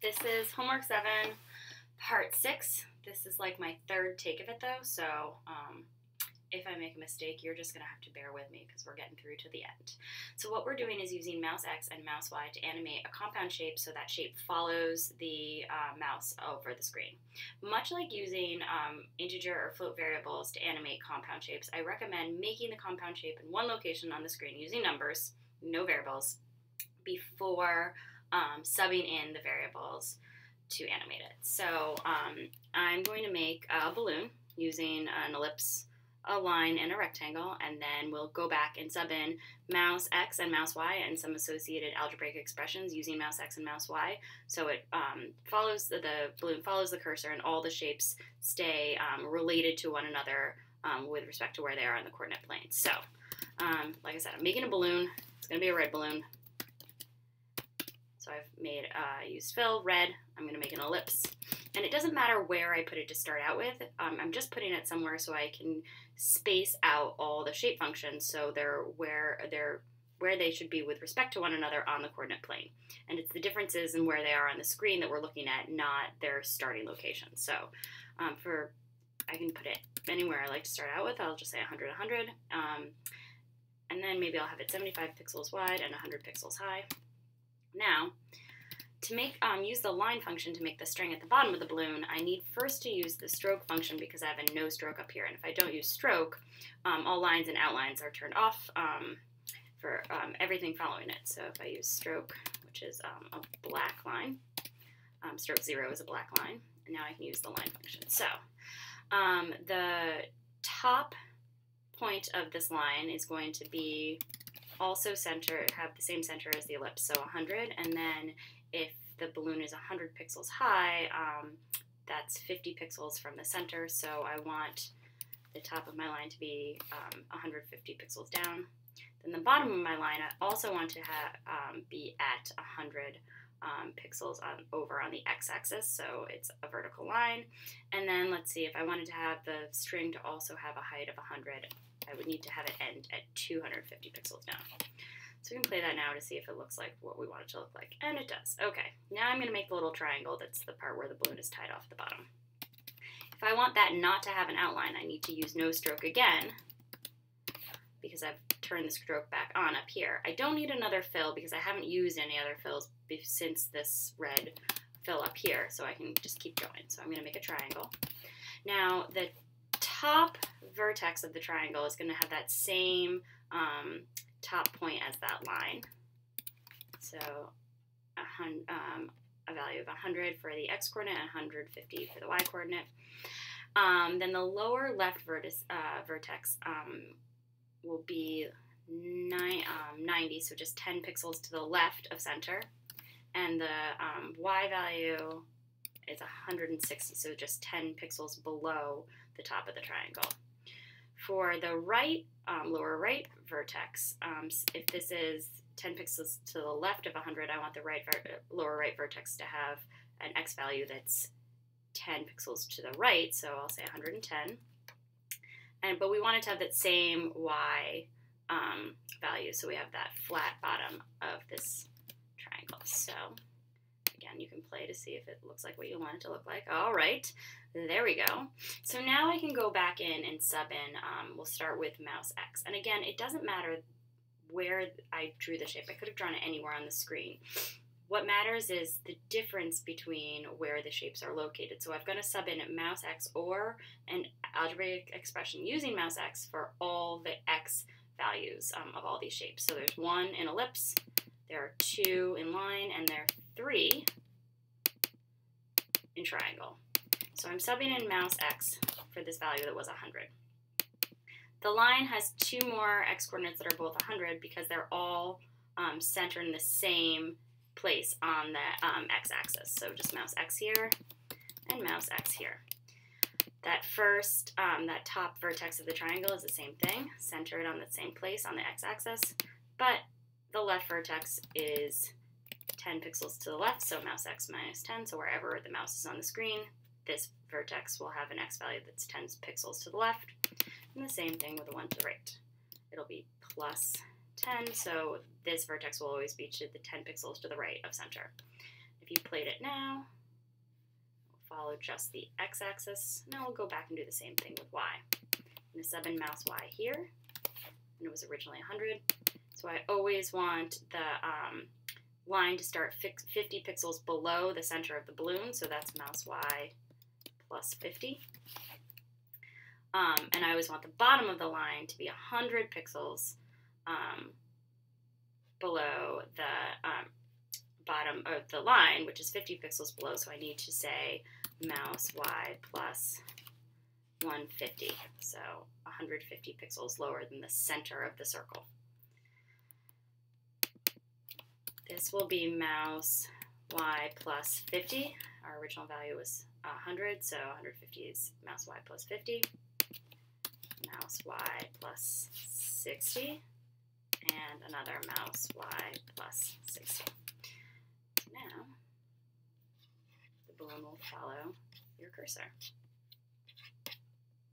This is homework 7, part 6. This is like my third take of it though, so if I make a mistake, you're just going to have to bear with me because we're getting through to the end. So what we're doing is using mouse X and mouse Y to animate a compound shape so that shape follows the mouse over the screen. Much like using integer or float variables to animate compound shapes, I recommend making the compound shape in one location on the screen using numbers, no variables, before subbing in the variables to animate it. So I'm going to make a balloon using an ellipse, a line, and a rectangle, and then we'll go back and sub in mouse X and mouse Y and some associated algebraic expressions using mouse X and mouse Y. So it follows the balloon follows the cursor, and all the shapes stay related to one another with respect to where they are on the coordinate plane. So, like I said, I'm making a balloon. It's going to be a red balloon. So I've made, used fill, red. I'm going to make an ellipse. And it doesn't matter where I put it to start out with. I'm just putting it somewhere so I can space out all the shape functions so they're where they should be with respect to one another on the coordinate plane. And it's the differences in where they are on the screen that we're looking at, not their starting location. So I can put it anywhere I like to start out with. I'll just say 100, 100. And then maybe I'll have it 75 pixels wide and 100 pixels high. Now, to make use the line function to make the string at the bottom of the balloon, I need first to use the stroke function because I have a no stroke up here. And if I don't use stroke, all lines and outlines are turned off for everything following it. So if I use stroke, which is a black line, stroke 0 is a black line, and now I can use the line function. So the top point of this line is going to be also have the same center as the ellipse, so 100, and then if the balloon is 100 pixels high, that's 50 pixels from the center, so I want the top of my line to be 150 pixels down. Then the bottom of my line, I also want to be at 100 pixels over on the x-axis, so it's a vertical line. And then let's see, if I wanted to have the string to also have a height of 100, I would need to have it end at 250 pixels down. So we can play that now to see if it looks like what we want it to look like. And it does. Okay, now I'm going to make the little triangle. That's the part where the balloon is tied off the bottom. If I want that not to have an outline, I need to use no stroke again because I've turned the stroke back on up here. I don't need another fill because I haven't used any other fills since this red fill up here, so I can just keep going. So I'm going to make a triangle. Now, the top vertex of the triangle is going to have that same top point as that line. So a value of 100 for the x-coordinate and 150 for the y-coordinate. Then the lower left vertex will be 90, so just 10 pixels to the left of center. And the y value is 160, so just 10 pixels below the top of the triangle. For the right, lower right vertex, if this is 10 pixels to the left of 100, I want the lower right vertex to have an x value that's 10 pixels to the right, so I'll say 110. But we want it to have that same y value, so we have that flat bottom of this triangle. So again, you can play to see if it looks like what you want it to look like. All right, there we go. So now I can go back in and sub in. We'll start with mouse X. And again, it doesn't matter where I drew the shape. I could have drawn it anywhere on the screen. What matters is the difference between where the shapes are located. So I'm going to sub in mouse X or an algebraic expression using mouse X for all the X values of all these shapes. So there's 1 in ellipse, there are 2 in line, and there are 3 in triangle. So I'm subbing in mouse X for this value that was 100. The line has 2 more x-coordinates that are both 100 because they're all centered in the same place on the x-axis. So just mouse X here and mouse X here. That first, that top vertex of the triangle is the same thing, centered on the same place on the x-axis, but the left vertex is 10 pixels to the left, so mouse X minus 10, so wherever the mouse is on the screen, this vertex will have an x value that's 10 pixels to the left, and the same thing with the one to the right. It'll be plus 10, so this vertex will always be to the 10 pixels to the right of center. If you played it now, we'll follow just the x-axis. Now we'll go back and do the same thing with y. I'm going to sub in mouse y here, and it was originally 100. So I always want the line to start 50 pixels below the center of the balloon, so that's mouse y plus 50. And I always want the bottom of the line to be 100 pixels below the bottom of the line, which is 50 pixels below, so I need to say mouse y plus 150, so 150 pixels lower than the center of the circle. This will be mouse y plus 50. Our original value was 100, so 150 is mouse y plus 50. Mouse y plus 60, and another mouse y plus 60. Now, the balloon will follow your cursor.